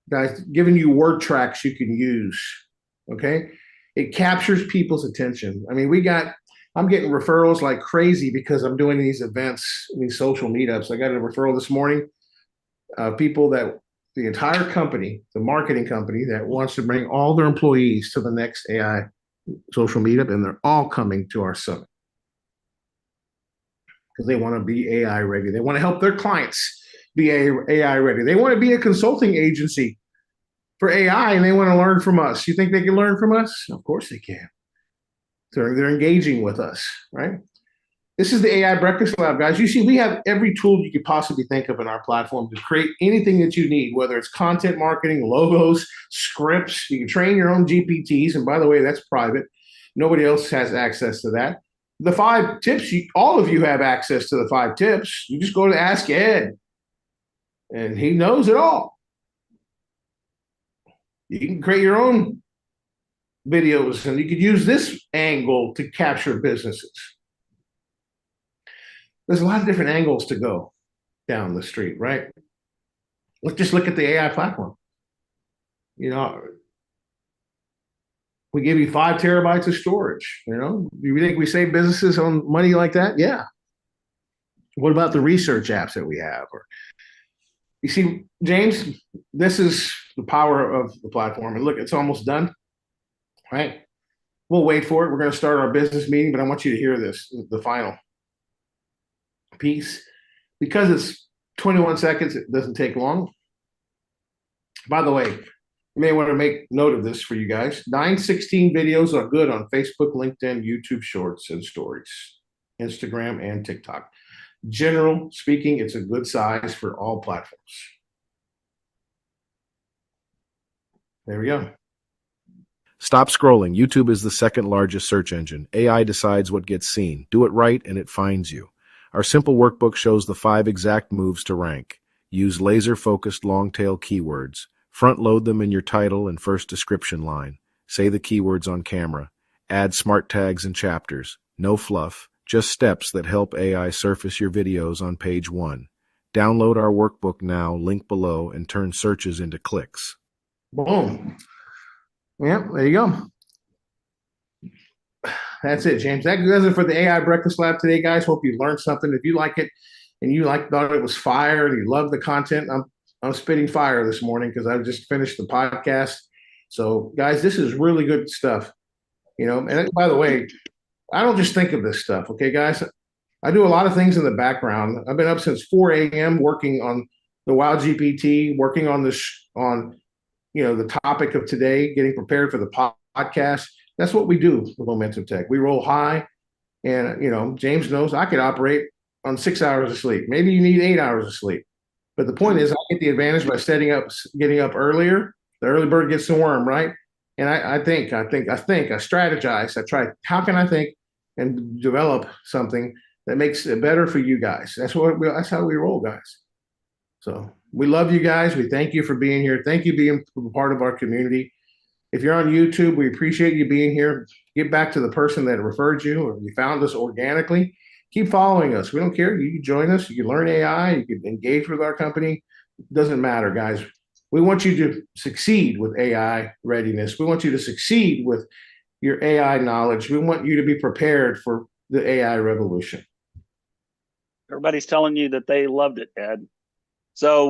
Guys, giving you word tracks you can use. Okay. It captures people's attention. I mean, I'm getting referrals like crazy because I'm doing these events, these social meetups. I got a referral this morning. People that the entire company, the marketing company that wants to bring all their employees to the next AI social meetup, and they're all coming to our summit because they want to be AI ready. They want to help their clients be AI ready. They want to be a consulting agency for AI and they want to learn from us. You think they can learn from us? Of course they can. They're engaging with us, right? This is the AI Breakfast Lab, guys. You see, we have every tool you could possibly think of in our platform to create anything that you need, whether it's content marketing, logos, scripts. You can train your own GPTs. And by the way, that's private. Nobody else has access to that. The 5 tips, all of you have access to the 5 tips. You just go to Ask Ed, and he knows it all. You can create your own videos, and you could use this angle to capture businesses. There's a lot of different angles to go down the street, right? Let's just look at the AI platform. You know, we give you 5 terabytes of storage. You know, do you think we save businesses on money like that? Yeah. What about the research apps that we have? Or you see, James, this is the power of the platform. And look, it's almost done. Right? We'll wait for it. We're going to start our business meeting, but I want you to hear this, the final piece. Because it's 21 seconds, it doesn't take long. By the way, you may want to make note of this for you guys. 916 videos are good on Facebook, LinkedIn, YouTube Shorts, and Stories, Instagram, and TikTok. General speaking, it's a good size for all platforms. There we go. Stop scrolling. YouTube is the second largest search engine. AI decides what gets seen. Do it right and it finds you. Our simple workbook shows the 5 exact moves to rank. Use laser-focused long-tail keywords. Front-load them in your title and first description line. Say the keywords on camera. Add smart tags and chapters. No fluff, just steps that help AI surface your videos on page 1. Download our workbook now, link below, and turn searches into clicks. Boom. Yeah, there you go. That's it, James. That does it for the AI Breakfast Lab today, guys. Hope you learned something. If you like it and you thought it was fire and you love the content, I'm spitting fire this morning because I just finished the podcast. So, guys, this is really good stuff. And by the way, I don't just think of this stuff, okay, guys? I do a lot of things in the background. I've been up since 4 a.m. working on the Wow GPT, working on this the topic of today, getting prepared for the podcast. That's what we do with Momentum Tech. We roll high, and James knows I could operate on 6 hours of sleep. Maybe you need 8 hours of sleep. But the point is, I get the advantage by getting up earlier. The early bird gets the worm, right? And I strategize. I try. How can I think and develop something that makes it better for you guys? That's how we roll, guys. So we love you guys. We thank you for being here. Thank you for being part of our community. If you're on YouTube, we appreciate you being here. Get back to the person that referred you or you found us organically. Keep following us. We don't care. You can join us. You can learn AI. You can engage with our company. It doesn't matter, guys. We want you to succeed with AI readiness. We want you to succeed with your AI knowledge. We want you to be prepared for the AI revolution. Everybody's telling you that they loved it, Ed. So